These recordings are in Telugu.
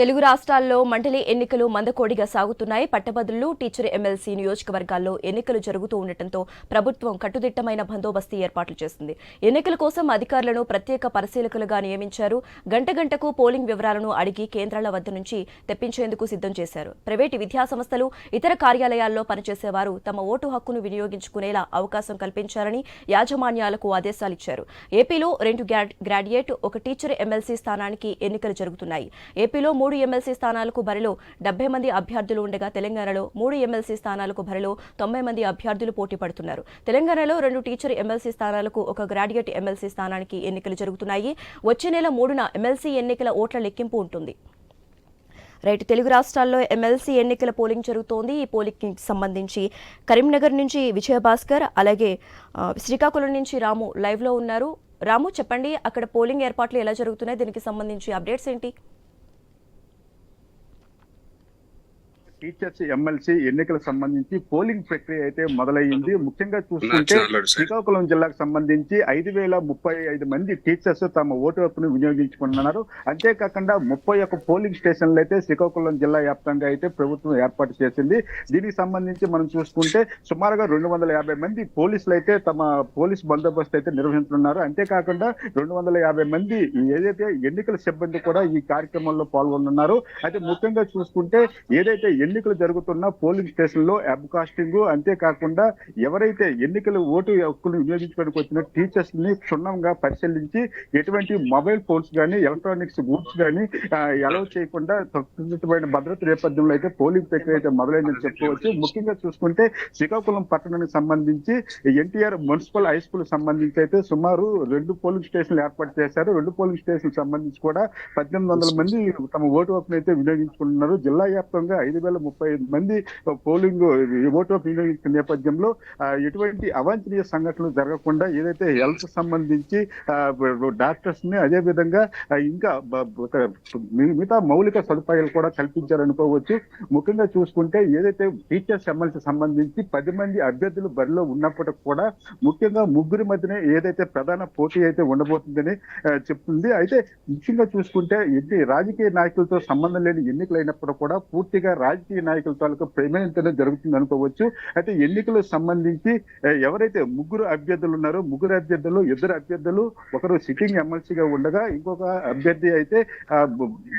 తెలుగు రాష్ట్రాల్లో మండలి ఎన్నికలు మందకోడిగా సాగుతున్నాయి. పట్టభద్రులు, టీచర్ ఎమ్మెల్సీ నియోజకవర్గాల్లో ఎన్నికలు జరుగుతూ ఉండటంతో ప్రభుత్వం కట్టుదిట్టమైన బందోబస్తు ఏర్పాట్లు చేసింది. ఎన్నికల కోసం అధికారులను ప్రత్యేక పరిశీలకులుగా నియమించారు. గంటకు పోలింగ్ వివరాలను అడిగి కేంద్రాల వద్ద నుంచి తెప్పించేందుకు సిద్ధం చేశారు. ప్రైవేటు విద్యాసంస్థలు, ఇతర కార్యాలయాల్లో పనిచేసేవారు తమ ఓటు హక్కును వినియోగించుకునేలా అవకాశం కల్పించాలని యాజమాన్యాలకు ఆదేశాలిచ్చారు. ఏపీలో 2 గ్రాడ్యుయేట్, 1 టీచర్ ఎమ్మెల్సీ స్థానానికి ఎన్నికలు జరుగుతున్నాయి. ఏపీలో 3 ఎమ్మెల్సీ స్థానాలకు బరిలో 70 మంది అభ్యర్థులు ఉండగా తెలంగాణలో 3 ఎమ్మెల్సీ స్థానాలకు బరిలో 90 మంది అభ్యర్థులు పోటీ పడుతున్నారు. తెలంగాణలో 2 టీచర్ ఎమ్మెల్సీ స్థానాలకు 1 గ్రాడ్యుయేట్ ఎమ్మెల్సీ స్థానానికి ఎన్నికలు జరుగుతున్నాయి. వచ్చే నెల 3న ఎమ్మెల్సీ ఎన్నికల ఓట్ల లెక్కింపు ఉంటుంది. రైట్, తెలుగు రాష్ట్రాల్లో ఎమ్మెల్సీ ఎన్నికల పోలింగ్ జరుగుతోంది. ఈ పోలింగ్కి సంబంధించి కరీంనగర్ నుంచి విజయభాస్కర్, అలాగే శ్రీకాకుళం నుంచి రాము లైవ్లో ఉన్నారు. రాము, చెప్పండి, అక్కడ పోలింగ్ ఏర్పాట్లు ఎలా జరుగుతున్నాయి, దీనికి సంబంధించి అప్డేట్స్ ఏంటి? టీచర్స్ ఎమ్మెల్సీ ఎన్నికలకు సంబంధించి పోలింగ్ ప్రక్రియ అయితే మొదలయ్యింది. ముఖ్యంగా చూసుకుంటే శ్రీకాకుళం జిల్లాకు సంబంధించి 5035 మంది టీచర్స్ తమ ఓటు హక్కును వినియోగించుకుంటున్నారు. అంతేకాకుండా 31 పోలింగ్ స్టేషన్లు అయితే శ్రీకాకుళం జిల్లా వ్యాప్తంగా అయితే ప్రభుత్వం ఏర్పాటు చేసింది. దీనికి సంబంధించి మనం చూసుకుంటే సుమారుగా 250 మంది పోలీసులు అయితే తమ పోలీస్ బందోబస్తు అయితే నిర్వహిస్తున్నారు. అంతేకాకుండా 250 మంది ఏదైతే ఎన్నికల సిబ్బంది కూడా ఈ కార్యక్రమంలో పాల్గొన్నారు. అయితే ముఖ్యంగా చూసుకుంటే ఏదైతే ఎన్నికలు జరుగుతున్న పోలింగ్ స్టేషన్ లో అబ్కాస్టింగ్, అంతేకాకుండా ఎవరైతే ఎన్నికల ఓటు హక్కులు వినియోగించుకోవడానికి వచ్చిన టీచర్స్ ని క్షుణ్ణంగా పరిశీలించి ఎటువంటి మొబైల్ ఫోన్స్ కానీ ఎలక్ట్రానిక్స్ గూడ్స్ కానీ అలౌ చేయకుండా ఖచ్చితమైన భద్రత నేపథ్యంలో అయితే పోలింగ్ ప్రక్రియ అయితే మొదలైందని చెప్పుకోవచ్చు. ముఖ్యంగా చూసుకుంటే శ్రీకాకుళం పట్టణానికి సంబంధించి ఎన్టీఆర్ మున్సిపల్ హై స్కూల్ సంబంధించి అయితే సుమారు 2 పోలింగ్ స్టేషన్లు ఏర్పాటు చేశారు. 2 పోలింగ్ స్టేషన్ సంబంధించి కూడా 1800 మంది తమ ఓటు హక్కును అయితే వినియోగించుకుంటున్నారు. జిల్లా వ్యాప్తంగా 5035 మంది పోలింగ్ ఓటు హక్కు వినియోగించిన నేపథ్యంలో ఎటువంటి అవాంఛనీయ సంఘటనలు జరగకుండా ఏదైతే హెల్త్ సంబంధించి డాక్టర్స్ ని, అదే విధంగా ఇంకా మిగతా మౌలిక సదుపాయాలు కూడా కల్పించారనుకోవచ్చు. ముఖ్యంగా చూసుకుంటే ఏదైతే టీచర్స్ ఎమ్మెల్సీ సంబంధించి 10 మంది అభ్యర్థులు బరిలో ఉన్నప్పటికీ కూడా ముఖ్యంగా 3 మధ్యనే ఏదైతే ప్రధాన పోటీ అయితే ఉండబోతుందని చెప్తుంది. అయితే ముఖ్యంగా చూసుకుంటే రాజకీయ నాయకులతో సంబంధం లేని ఎన్నికలైనప్పుడు కూడా పూర్తిగా రాజకీయ నాయకుల తాలూకు ప్రేమేంతనే జరుగుతుంది అనుకోవచ్చు. అయితే ఎన్నికలకు సంబంధించి ఎవరైతే 3 అభ్యర్థులు ఉన్నారో 3 అభ్యర్థులు, 2 అభ్యర్థులు, ఒకరు సిట్టింగ్ ఎమ్మెల్సీగా ఉండగా ఇంకొక అభ్యర్థి అయితే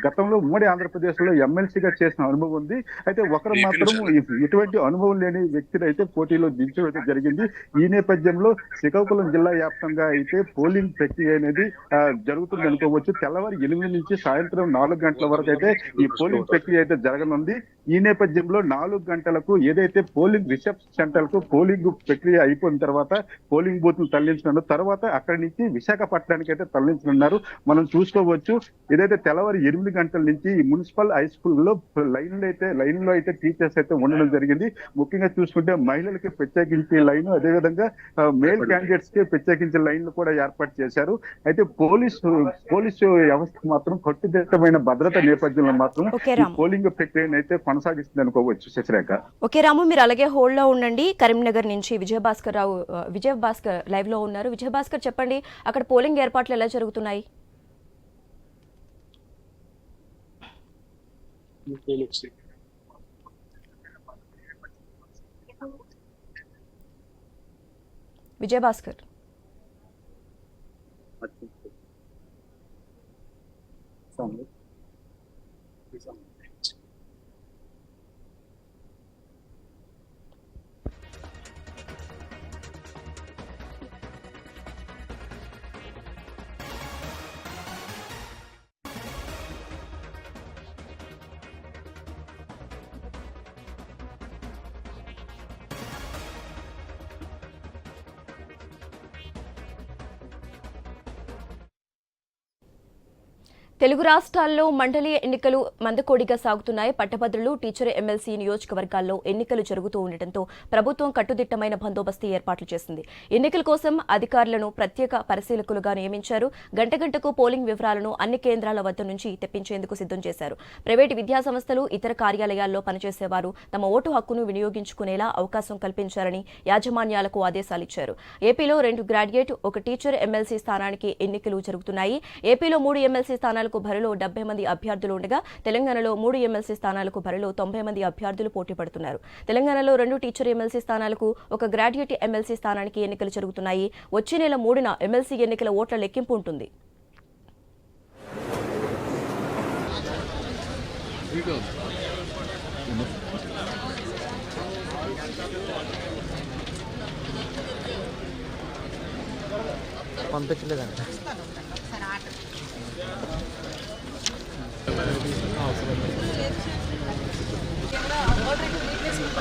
గతంలో ఉమ్మడి ఆంధ్రప్రదేశ్ లో ఎమ్మెల్సీగా చేసిన అనుభవం ఉంది. అయితే ఒకరు మాత్రం ఎటువంటి అనుభవం లేని వ్యక్తిని అయితే పోటీలో దించడం జరిగింది. ఈ నేపథ్యంలో శ్రీకాకుళం జిల్లా వ్యాప్తంగా అయితే పోలింగ్ ప్రక్రియ అనేది జరుగుతుంది అనుకోవచ్చు. తెల్లవారు 8 నుంచి సాయంత్రం 4 గంటల వరకు అయితే ఈ పోలింగ్ ప్రక్రియ అయితే జరగనుంది. ఈ నేపథ్యంలో 4 గంటలకు ఏదైతే పోలింగ్ రిసెప్షన్ సెంటర్ కు పోలింగ్ ప్రక్రియ అయిపోయిన తర్వాత పోలింగ్ బూత్ తరలించనున్నారు. తర్వాత అక్కడి నుంచి విశాఖపట్నానికి అయితే తరలించనున్నారు. మనం చూసుకోవచ్చు, ఏదైతే తెల్లవారు 8 గంటల నుంచి ఈ మున్సిపల్ హై స్కూల్లో లైన్లో అయితే టీచర్స్ అయితే ఉండడం జరిగింది. ముఖ్యంగా చూసుకుంటే మహిళలకి ప్రత్యేకించి లైన్, అదేవిధంగా మేల్ క్యాండిడేట్స్ కి ప్రత్యేకించి లైన్లు కూడా ఏర్పాటు చేశారు. అయితే పోలీసు వ్యవస్థ మాత్రం కట్టుదిట్టమైన భద్రత నేపథ్యంలో మాత్రం పోలింగ్ ప్రక్రియను అయితే కొనసాగిస్తుంది అనుకోవచ్చు. శశిరేఖ. ఓకే రాము, మీరు అలాగే హోల్డ్ లో ఉండండి. కరీంనగర్ నుంచి విజయభాస్కర్ లైవ్ లో ఉన్నారు. విజయభాస్కర్, చెప్పండి, అక్కడ పోలింగ్ ఏర్పాట్లు ఎలా జరుగుతున్నాయి? విజయభాస్కర్. తెలుగు రాష్ట్రాల్లో మండలి ఎన్నికలు మందకోడిగా సాగుతున్నాయి. పట్టభద్రులు, టీచర్ ఎమ్మెల్సీ నియోజకవర్గాల్లో ఎన్నికలు జరుగుతూ ఉండటంతో ప్రభుత్వం కట్టుదిట్టమైన బందోబస్తు ఏర్పాట్లు చేసింది. ఎన్నికల కోసం అధికారులను ప్రత్యేక పరిశీలకులుగా నియమించారు. గంటకు పోలింగ్ వివరాలను అన్ని కేంద్రాల వద్ద నుంచి తెప్పించేందుకు సిద్ధం చేశారు. ప్రైవేటు విద్యాసంస్థలు, ఇతర కార్యాలయాల్లో పనిచేసేవారు తమ ఓటు హక్కును వినియోగించుకునేలా అవకాశం కల్పించారని యాజమాన్యాలకు ఆదేశాలిచ్చారు. ఏపీలో 2 గ్రాడ్యుయేట్, 1 టీచర్ ఎమ్మెల్సీ స్థానానికి ఎన్నికలు జరుగుతున్నాయి. ఏపీలో 3 ఎమ్మెల్సీ స్థానాలకు స్థానాలకు బరిలో 70 మంది అభ్యర్థులు ఉండగా తెలంగాణలో 3 ఎమ్మెల్సీ స్థానాలకు బరిలో 90 మంది అభ్యర్థులు పోటీ పడుతున్నారు. తెలంగాణలో 2 టీచర్ ఎమ్మెల్సీ స్థానాలకు, 1 గ్రాడ్యుయేట్ ఎమ్మెల్సీ స్థానానికి ఎన్నికలు జరుగుతున్నాయి. వచ్చే నెల 3న ఎమ్మెల్సీ ఎన్నికల ఓట్ల లెక్కింపు ఉంటుంది. పంపించలేదంట.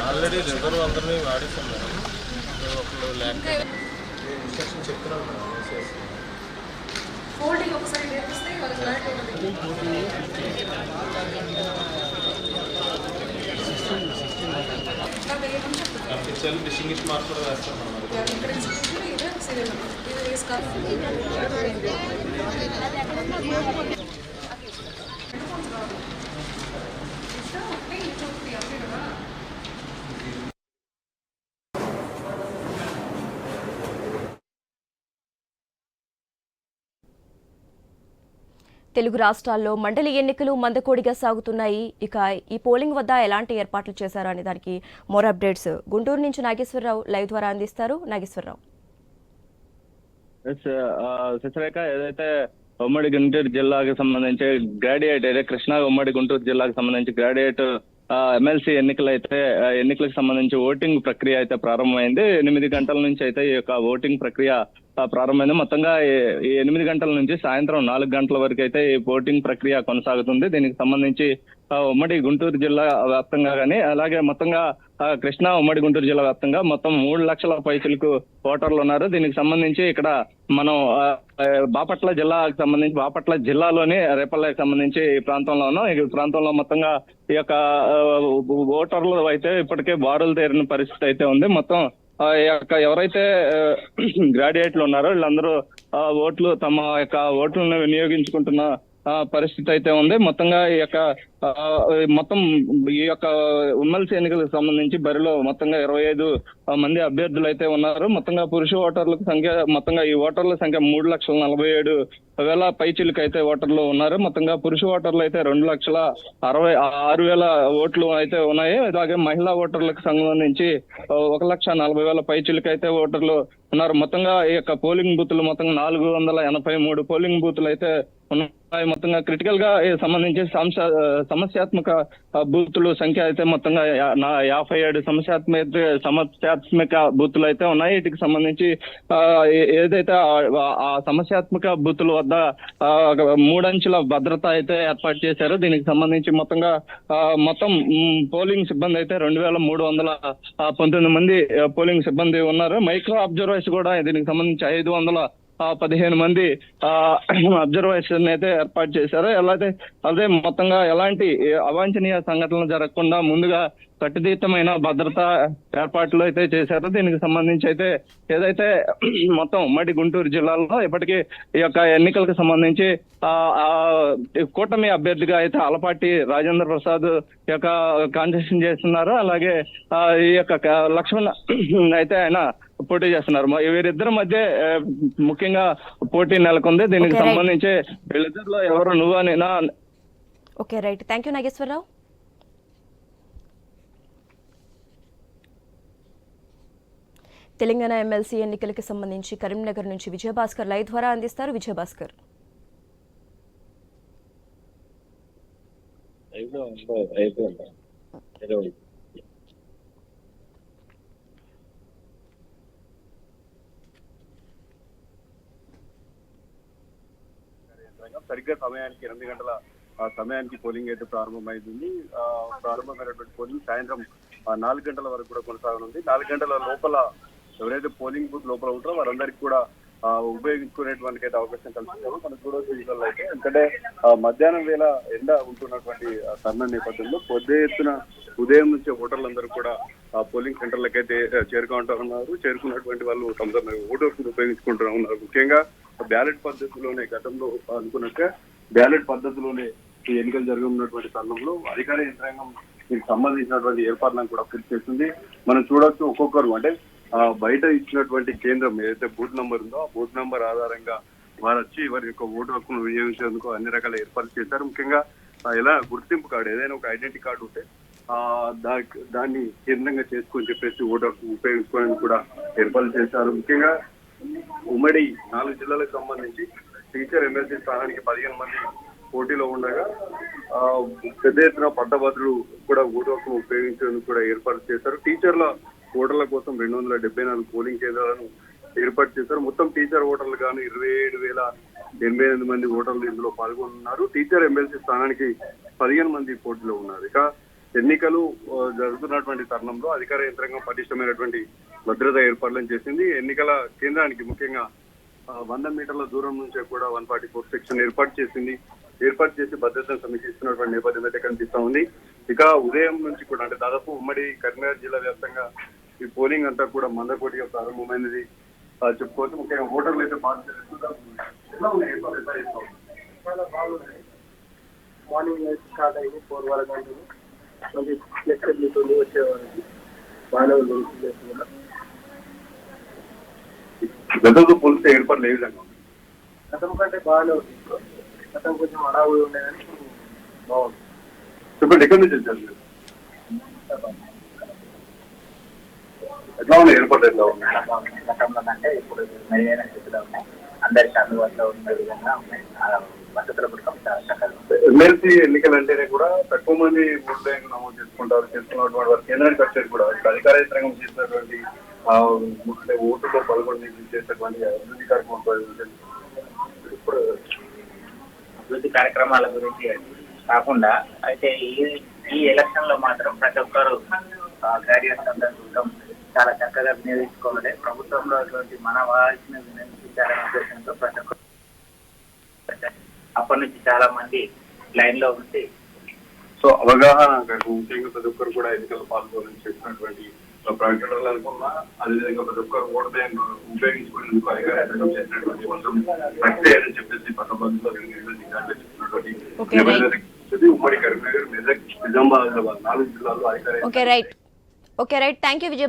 ఆల్రెడీ రిజర్వ్ అందరినీ వాడిస్తున్నారు. ఒకళ్ళు లేక ఇన్స్ట్రక్షన్ చెప్తున్నాను. డిస్టింగ్విష్ మార్క్స్ కూడా వేస్తాం. తెలుగు రాష్ట్రాల్లో మండలి ఎన్నికలు మందకోడిగా సాగుతున్నాయి. ఇక ఈ పోలింగ్ వద్ద ఎలాంటి ఏర్పాట్లు చేశారు అనే దానికి మోర్ అప్డేట్స్ గుంటూరు నుంచి నాగేశ్వరరావు లైవ్ ద్వారా అందిస్తారు. నాగేశ్వరరావు. శశిరేఖ, ఏదైతే ఉమ్మడి గుంటూరు జిల్లాకు సంబంధించి గ్రాడ్యుయేట్ కృష్ణా ఉమ్మడి గుంటూరు జిల్లాకు సంబంధించి గ్రాడ్యుయేట్ ఎమ్మెల్సీ ఎన్నికలకు సంబంధించి ఓటింగ్ ప్రక్రియ అయితే ప్రారంభమైంది. 8 గంటల నుంచి అయితే ఈ యొక్క ఓటింగ్ ప్రక్రియ ప్రారంభమైంది. మొత్తంగా 8 గంటల నుంచి సాయంత్రం 4 గంటల వరకు అయితే ఈ ఓటింగ్ ప్రక్రియ కొనసాగుతుంది. దీనికి సంబంధించి ఉమ్మడి గుంటూరు జిల్లా వ్యాప్తంగా కానీ, అలాగే మొత్తంగా కృష్ణా ఉమ్మడి గుంటూరు జిల్లా వ్యాప్తంగా మొత్తం 3 లక్షల పైచిలకు ఓటర్లు ఉన్నారు. దీనికి సంబంధించి ఇక్కడ మనం బాపట్ల జిల్లాలోని రేపల్లెకి సంబంధించి ఈ ప్రాంతంలో ఉన్నాం. ఈ ప్రాంతంలో మొత్తంగా ఈ యొక్క ఓటర్లు అయితే ఇప్పటికే బారులు తేరిన పరిస్థితి అయితే ఉంది. మొత్తం ఎవరైతే గ్రాడ్యుయేట్లు ఉన్నారో వీళ్ళందరూ తమ యొక్క ఓట్లను వినియోగించుకుంటున్న పరిస్థితి అయితే ఉంది. మొత్తంగా ఈ యొక్క ఎమ్మెల్సీ ఎన్నికలకు సంబంధించి బరిలో మొత్తంగా 25 మంది అభ్యర్థులు అయితే ఉన్నారు. మొత్తంగా పురుష ఓటర్లకు సంఖ్య, మొత్తంగా ఈ ఓటర్ల సంఖ్య 3,47,000 పైచిలకు అయితే ఓటర్లు ఉన్నారు. మొత్తంగా పురుష ఓటర్లు అయితే 2,66,000 ఓట్లు అయితే ఉన్నాయి. అలాగే మహిళా ఓటర్లకు సంబంధించి 1,40,000 పైచిలకు అయితే ఓటర్లు ఉన్నారు. మొత్తంగా ఈ యొక్క పోలింగ్ బూత్లు మొత్తంగా 483 పోలింగ్ బూత్లు అయితే ఉన్నాయి. మొత్తంగా క్రిటికల్ గా సంబంధించి సమస్యాత్మక బూతులు సంఖ్య అయితే మొత్తంగా 57 సమస్యాత్మక బూతులు అయితే ఉన్నాయి. వీటికి సంబంధించి ఏదైతే ఆ సమస్యాత్మక బూతుల వద్ద 3 అంచెల భద్రత అయితే ఏర్పాటు చేశారు. దీనికి సంబంధించి మొత్తం పోలింగ్ సిబ్బంది అయితే 2,319 మంది పోలింగ్ సిబ్బంది ఉన్నారు. మైక్రో అబ్జర్వర్స్ కూడా దీనికి సంబంధించి 515 మంది అబ్జర్వేషన్ అయితే ఏర్పాటు చేశారు. అదే మొత్తంగా ఎలాంటి అవాంఛనీయ సంఘటనలు జరగకుండా ముందుగా కట్టుదిట్టమైన భద్రతా ఏర్పాట్లు అయితే చేశారు. దీనికి సంబంధించి అయితే ఏదైతే మొత్తం ఉమ్మడి గుంటూరు జిల్లాలో ఇప్పటికీ ఈ యొక్క ఎన్నికలకు సంబంధించి కూటమి అభ్యర్థిగా అయితే ఆలపాటి రాజేంద్ర ప్రసాద్ యొక్క కాంటెస్టింగ్ చేస్తున్నారు. అలాగే ఈ యొక్క లక్ష్మణ్ అయితే ఆయన పోటీ చేస్తున్నారు. వీరిద్దరి మధ్య ముఖ్యంగా పోటీ నెలకొంది. దీనికి సంబంధించి వీళ్ళిద్దరిలో ఎవరు నువ్వా నేనా? Okay, right. Thank you Nageswararao. Telangana MLC ఎన్నికలకు సంబంధించి కరీంనగర్ నుంచి విజయభాస్కర్ లైవ్ ద్వారా అందిస్తారు. విజయభాస్కర్. సరిగ్గా సమయానికి 8 గంటల సమయానికి పోలింగ్ అయితే ప్రారంభమైంది. ప్రారంభమైనటువంటి పోలింగ్ సాయంత్రం 4 గంటల వరకు కూడా కొనసాగనుంది. 4 గంటల లోపల ఎవరైతే పోలింగ్ బూత్ లోపల ఉంటారో వారందరికీ కూడా ఉపయోగించుకునేటువంటి అయితే అవకాశం కల్పించారు. మనం చూడవచ్చు వీళ్ళలో అయితే, ఎందుకంటే మధ్యాహ్నం వేళ ఎండ ఉంటున్నటువంటి తరుణ నేపథ్యంలో పెద్ద ఎత్తున ఉదయం నుంచి ఓటర్లందరూ కూడా పోలింగ్ సెంటర్లకైతే చేరుకున్నటువంటి వాళ్ళు తమ తమ ఓటర్స్ ఉపయోగించుకుంటూ ఉన్నారు. ముఖ్యంగా బ్యాలెట్ పద్ధతిలోనే గతంలో అనుకున్నట్టే బ్యాలెట్ పద్ధతిలోనే ఈ ఎన్నికలు జరగనున్నటువంటి తరుణంలో అధికార యంత్రాంగం దీనికి సంబంధించినటువంటి ఏర్పాట్లను కూడా పూర్తి చేస్తుంది. మనం చూడొచ్చు ఒక్కొక్కరు అంటే బయట ఇచ్చినటువంటి కేంద్రం ఏదైతే బూత్ నంబర్ ఉందో ఆ బూత్ నంబర్ ఆధారంగా వారు వచ్చి వారి యొక్క ఓటు హక్కును వినియోగించేందుకు అన్ని రకాల ఏర్పాట్లు చేశారు. ముఖ్యంగా ఎలా గుర్తింపు కార్డు, ఏదైనా ఒక ఐడెంటిటీ కార్డు ఉంటే దాన్ని కేంద్రంగా చేసుకొని చెప్పేసి ఓటు హక్కు ఉపయోగించుకోవడానికి కూడా ఏర్పాట్లు చేశారు. ముఖ్యంగా ఉమ్మడి 4 జిల్లాలకు సంబంధించి టీచర్ ఎమ్మెల్సీ స్థానానికి 15 మంది పోటీలో ఉండగా పెద్ద ఎత్తున పట్టభద్రులు కూడా ఓటు హక్కును ఉపయోగించేందుకు కూడా ఏర్పాటు చేశారు. టీచర్ల ఓటర్ల కోసం 274 పోలింగ్ కేంద్రాలను ఏర్పాటు చేశారు. మొత్తం టీచర్ ఓటర్లు గాను 27,088 మంది ఓటర్లు ఇందులో పాల్గొన్నారు. టీచర్ ఎమ్మెల్సీ స్థానానికి 15 మంది పోటీలో ఉన్నారు. ఇక ఎన్నికలు జరుగుతున్నటువంటి తరుణంలో అధికార యంత్రాంగం పటిష్టమైనటువంటి భద్రతా ఏర్పాట్లను చేసింది. ఎన్నికల కేంద్రానికి ముఖ్యంగా 100 మీటర్ల దూరం నుంచే కూడా 144 సెక్షన్ ఏర్పాటు చేసి భద్రతను సమీక్షిస్తున్నటువంటి నేపథ్యం అయితే కనిపిస్తా ఉంది. ఇక ఉదయం నుంచి కూడా అంటే దాదాపు ఉమ్మడి కరీంనగర్ జిల్లా వ్యాప్తంగా ఈ పోలింగ్ అంతా కూడా మందకోటిగా ప్రారంభమైనది చెప్పుకోవచ్చు. ముఖ్యంగా ఓటర్లు అయితే మార్నింగ్ స్టార్ట్ అయింది 4 వరకు గంటలు మంచి ఫ్లెక్సిబిలిటీ ఉంది, వచ్చేవారికి బాగానే ఉంది. గతంతో పోలిస్తే ఏర్పాట్లు ఏ విధంగా ఉంది? గతం కంటే బాగానే ఉంది. గతం కొంచెం అడావుడి ఉండేదని బాగుంది. చెప్పండి, ఎక్కడి నుంచి వచ్చారు మీరు? ఎట్లా ఉన్నాయి ఏర్పాట్లు? ఎట్లా ఉన్నాయి? గతంలో కంటే ఇప్పుడు మెరుగైన స్థితిలో ఉన్నాయి. అందరికి అందుబాటులో ఉన్న విధంగా ఉన్నాయి. వసతుల పుస్తకం చాలా చక్కగా ఉంది. ఎమ్మెల్సీ ఎన్నికలు అంటేనే కూడా తక్కువ మంది ఓట్లు నమోదు చేసుకున్నటువంటి వారు కేంద్రానికి వచ్చేది కూడా అధికార యంత్రాంగం చేసినటువంటి అంటే ఓటులో పాల్గొని చేసేటువంటి అభివృద్ధి కార్యక్రమం ఇప్పుడు అభివృద్ధి కార్యక్రమాల గురించి కాకుండా అయితే ఈ ఎలక్షన్ లో మాత్రం ప్రతి ఒక్కరు గ్రాడ్యుయేట్స్ అందరూ చూడటం చాలా చక్కగా వినియోగించుకోవాలి. ప్రభుత్వంలో అటువంటి మన వాల్సిన వినియోగించాలనే ఉద్దేశంతో ప్రతి ఒక్కరు అప్పటి నుంచి చాలా మంది లైన్ లో ఉంది. సో అవగాహన ముఖ్యంగా ప్రతి ఒక్కరు కూడా ఎన్నికల్లో పాల్గొని చేసినటువంటి ప్రకటనలు అనుకున్నా, అదేవిధంగా ప్రతి ఒక్కరు ఓటు బ్యాంక్ ఉపయోగించుకునేందుకు అధికార యంత్రాంగం చేసినటువంటి మొత్తం ప్రక్రియ అని చెప్పేసి పట్టభద్రులు ఉమ్మడి కరీంనగర్, మెదక్, నిజామాబాద్ 4 జిల్లాల్లో అధికార okay right thank you Vijayabhaskar.